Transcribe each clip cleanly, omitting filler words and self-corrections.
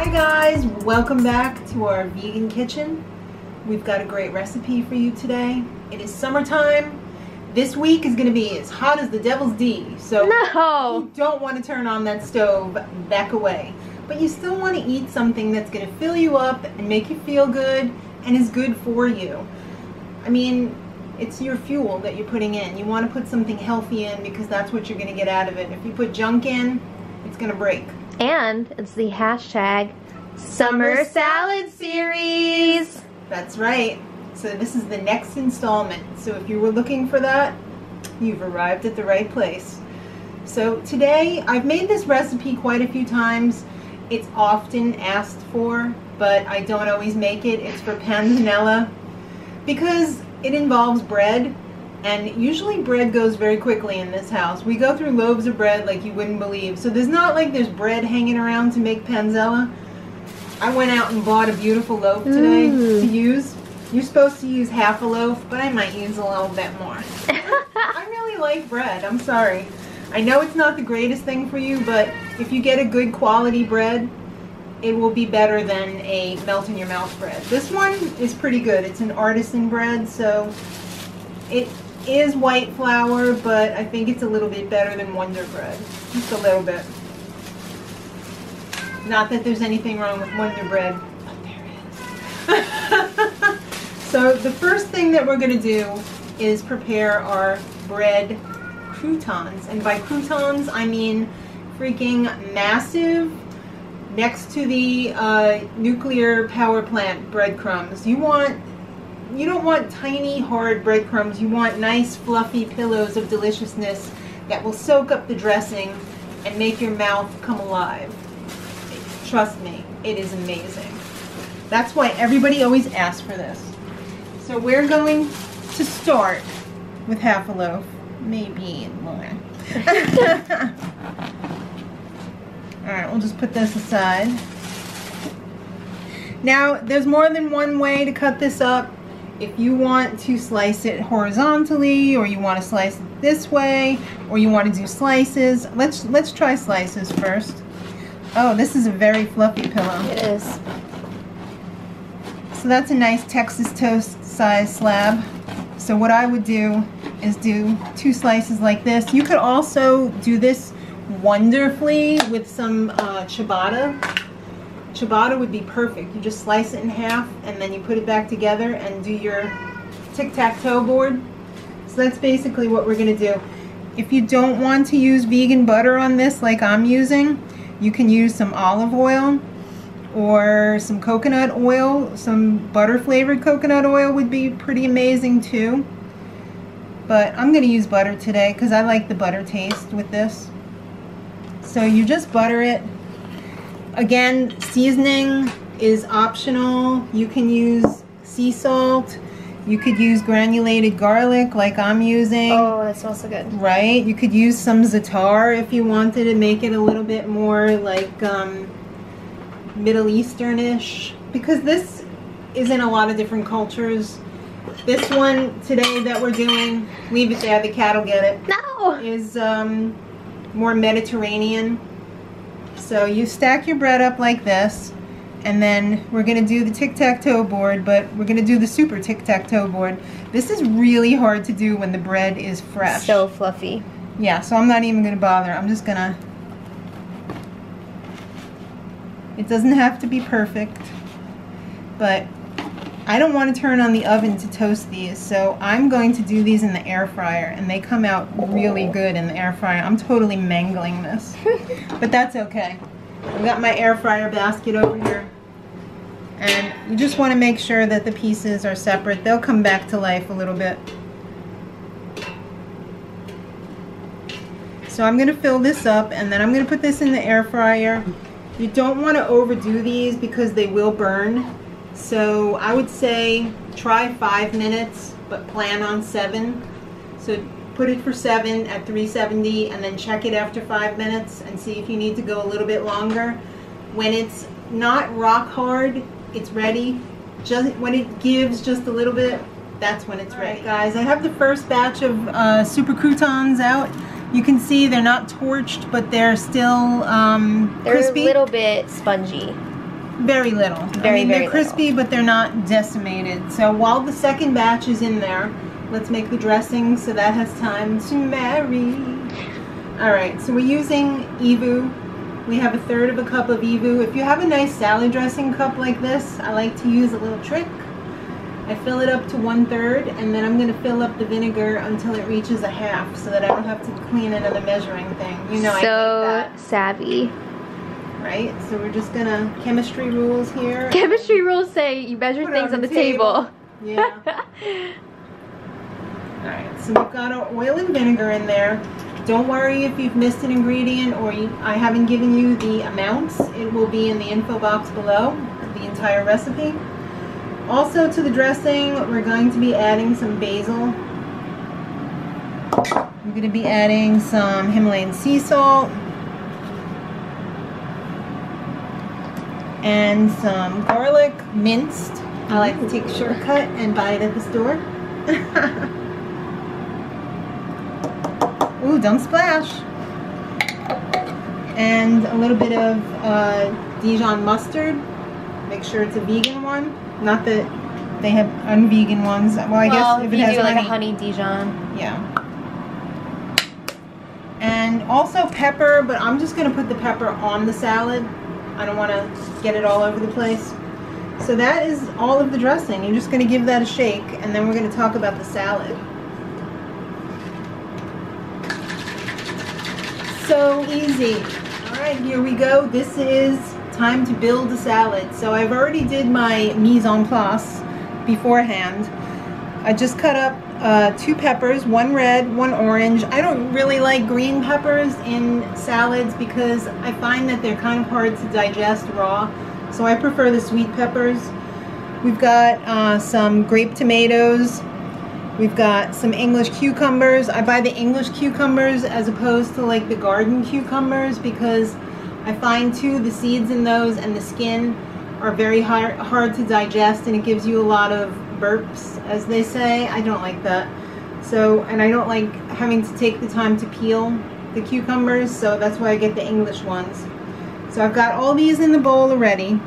Hi guys, welcome back to our vegan kitchen. We've got a great recipe for you today. It is summertime. This week is going to be as hot as the devil's D. So you don't want to turn on that stove, back away. But you still want to eat something that's going to fill you up and make you feel good and is good for you. I mean, it's your fuel that you're putting in. You want to put something healthy in because that's what you're going to get out of it. If you put junk in, it's going to break. And it's the hashtag Summer Salad Series. That's right. So this is the next installment. So if you were looking for that, you've arrived at the right place. So today, I've made this recipe quite a few times. It's often asked for, but I don't always make it. It's for Panzanella because it involves bread. And usually bread goes very quickly in this house. We go through loaves of bread like you wouldn't believe. So there's not like there's bread hanging around to make panzella. I went out and bought a beautiful loaf today to use. You're supposed to use half a loaf, but I might use a little bit more. I really like bread, I'm sorry. I know it's not the greatest thing for you, but if you get a good quality bread, it will be better than a melt-in-your-mouth bread. This one is pretty good. It's an artisan bread, so it is white flour, but I think it's a little bit better than Wonder Bread. Just a little bit. Not that there's anything wrong with Wonder Bread, but there is. So the first thing that we're going to do is prepare our bread croutons. And by croutons, I mean freaking massive, next to the nuclear power plant breadcrumbs. You don't want tiny, hard breadcrumbs. You want nice, fluffy pillows of deliciousness that will soak up the dressing and make your mouth come alive. Trust me, it is amazing. That's why everybody always asks for this. So we're going to start with half a loaf, maybe more. Alright, we'll just put this aside. Now, there's more than one way to cut this up. If you want to slice it horizontally, or you want to slice it this way, or you want to do slices, let's try slices first. Oh, this is a very fluffy pillow. It is. So that's a nice Texas toast size slab. So what I would do is do 2 slices like this. You could also do this wonderfully with some ciabatta. Ciabatta would be perfect. You just slice it in half and then you put it back together and do your tic-tac-toe board. So that's basically what we're going to do. If you don't want to use vegan butter on this like I'm using, you can use some olive oil or some coconut oil. Some butter flavored coconut oil would be pretty amazing too. But I'm going to use butter today because I like the butter taste with this. So you just butter it. Again, seasoning is optional. You can use sea salt. You could use granulated garlic like I'm using. Oh, that smells so good. Right? You could use some za'atar if you wanted to make it a little bit more like Middle Eastern-ish. Because this is in a lot of different cultures. This one today that we're doing, leave it there, the cat will get it. No! Is more Mediterranean. So you stack your bread up like this, and then we're going to do the tic-tac-toe board, but we're going to do the super tic-tac-toe board. This is really hard to do when the bread is fresh. So fluffy. Yeah, so I'm not even going to bother. I'm just going to... It doesn't have to be perfect, but I don't want to turn on the oven to toast these, so I'm going to do these in the air fryer, and they come out really good in the air fryer. I'm totally mangling this, but that's okay. I've got my air fryer basket over here, and you just want to make sure that the pieces are separate. They'll come back to life a little bit. So I'm going to fill this up, and then I'm going to put this in the air fryer. You don't want to overdo these because they will burn. So I would say try 5 minutes, but plan on 7. So put it for 7 at 370 and then check it after 5 minutes and see if you need to go a little bit longer. When it's not rock hard, it's ready. Just when it gives just a little bit, that's when it's ready. Right, guys, I have the first batch of super croutons out. You can see they're not torched, but they're still they're crispy. a little bit spongy. Very little. Very they're crispy, little. but they're not decimated. So while the second batch is in there, let's make the dressing so that has time to marry. Alright, so we're using EVOO. We have 1/3 cup of EVOO. If you have a nice salad dressing cup like this, I like to use a little trick. I fill it up to 1/3, and then I'm going to fill up the vinegar until it reaches 1/2 so that I don't have to clean another measuring thing. You know, I hate that. Savvy. Right? So we're just going to, chemistry rules here. Chemistry rules say you measure things on the table. Yeah. Alright, so we've got our oil and vinegar in there. Don't worry if you've missed an ingredient or I haven't given you the amounts. It will be in the info box below, the entire recipe. Also to the dressing, we're going to be adding some basil. I'm going to be adding some Himalayan sea salt. And some garlic, minced. I like to take a shortcut and buy it at the store. Ooh, don't splash. And a little bit of Dijon Mustard. Make sure it's a vegan one. Not that they have unvegan ones. Well, I guess if it has like honey. a honey Dijon. Yeah. And also pepper, but I'm just going to put the pepper on the salad. I don't want to get it all over the place. So that is all of the dressing. You're just going to give that a shake, and then we're going to talk about the salad. So easy. Alright, here we go. This is time to build a salad. So I've already did my mise en place beforehand. I just cut up 2 peppers, 1 red, 1 orange. I don't really like green peppers in salads because I find that they're kind of hard to digest raw. So I prefer the sweet peppers. We've got some grape tomatoes. We've got some English cucumbers. I buy the English cucumbers as opposed to like the garden cucumbers because I find too the seeds in those and the skin are very hard to digest, and it gives you a lot of burps, as they say. I don't like that. So, and I don't like having to take the time to peel the cucumbers, so that's why I get the English ones. So I've got all these in the bowl already.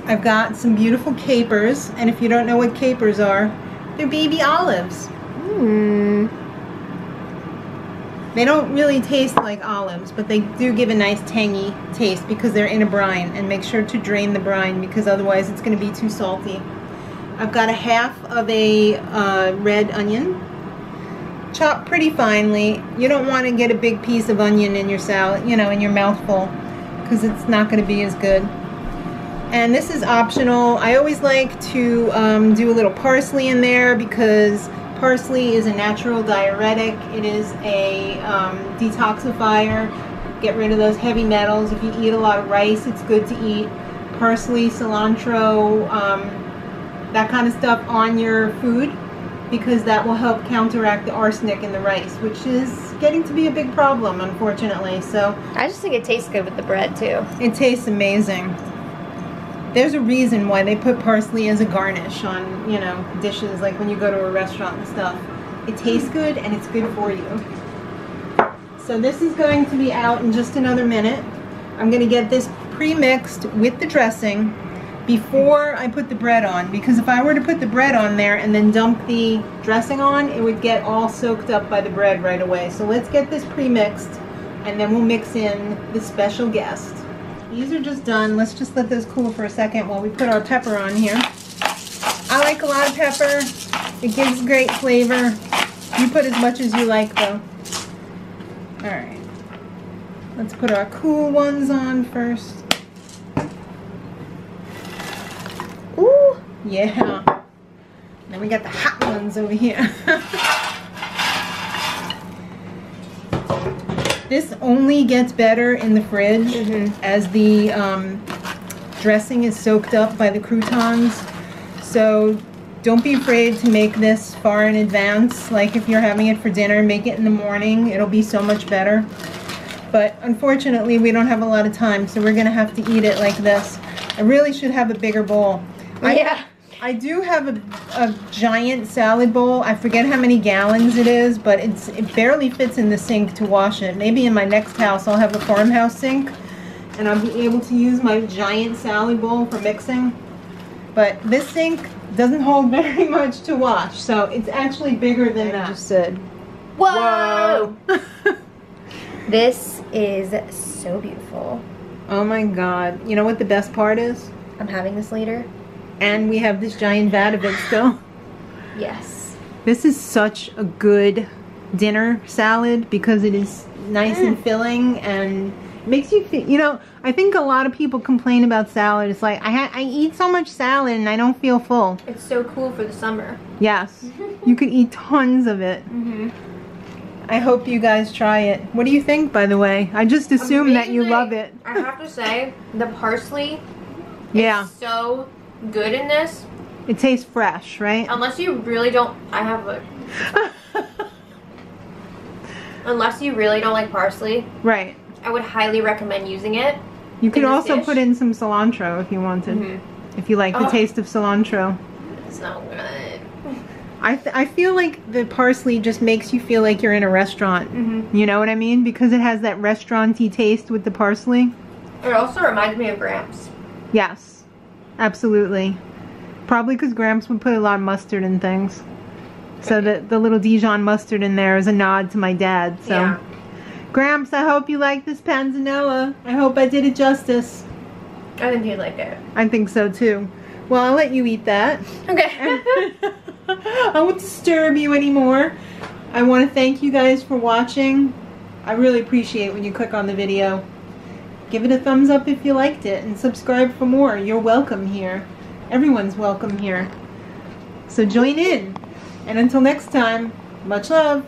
I've got some beautiful capers, and if you don't know what capers are, they're baby olives. They don't really taste like olives, but they do give a nice tangy taste because they're in a brine, and make sure to drain the brine because otherwise it's going to be too salty. I've got 1/2 of a red onion, chopped pretty finely. You don't want to get a big piece of onion in your salad, you know, in your mouthful, because it's not going to be as good. And this is optional. I always like to do a little parsley in there because parsley is a natural diuretic. It is a detoxifier. Get rid of those heavy metals. If you eat a lot of rice, it's good to eat parsley, cilantro, that kind of stuff on your food because that will help counteract the arsenic in the rice, which is getting to be a big problem, unfortunately. So I just think it tastes good with the bread too. It tastes amazing. There's a reason why they put parsley as a garnish on, you know, dishes, like when you go to a restaurant and stuff. It tastes good and it's good for you. So this is going to be out in just another minute. I'm going to get this pre-mixed with the dressing before I put the bread on, because if I were to put the bread on there and then dump the dressing on, it would get all soaked up by the bread right away. So let's get this pre-mixed and then we'll mix in the special guest. These are just done. Let's just let those cool for a second while we put our pepper on here. I like a lot of pepper. It gives great flavor. You put as much as you like though. Alright. Let's put our cool ones on first. Ooh, yeah. Then we got the hot ones over here. This only gets better in the fridge as the dressing is soaked up by the croutons. So don't be afraid to make this far in advance. Like if you're having it for dinner, make it in the morning. It'll be so much better. But unfortunately, we don't have a lot of time, so we're going to have to eat it like this. I really should have a bigger bowl. Yeah. I do have a giant salad bowl. I forget how many gallons it is, but it barely fits in the sink to wash it. Maybe in my next house I'll have a farmhouse sink and I'll be able to use my giant salad bowl for mixing. But this sink doesn't hold very much to wash, so it's actually bigger than that. Just said, whoa! This is so beautiful. Oh my god. You know what the best part is? I'm having this later. And we have this giant vat of it still. Yes. This is such a good dinner salad because it is nice and filling and makes you feel, you know, I think a lot of people complain about salad. It's like, I eat so much salad and I don't feel full. It's so cool for the summer. Yes. You could eat tons of it. I hope you guys try it. What do you think, by the way? I just assume that you love it. I have to say, the parsley is so good in this. It tastes fresh, right? Unless you really don't, unless you really don't like parsley. Right. I would highly recommend using it. You could also put in some cilantro if you wanted. If you like the taste of cilantro. It's not good. I feel like the parsley just makes you feel like you're in a restaurant. You know what I mean? Because it has that restaurant-y taste with the parsley. It also reminds me of Gramps. Yes, absolutely. Probably because Gramps would put a lot of mustard in things. So the little Dijon mustard in there is a nod to my dad. So, yeah. Gramps, I hope you like this panzanella. I hope I did it justice. I think you'd like it. I think so too. Well, I'll let you eat that. Okay. I won't disturb you anymore. I want to thank you guys for watching. I really appreciate when you click on the video. Give it a thumbs up if you liked it and subscribe for more. You're welcome here. Everyone's welcome here. So join in. And until next time, much love.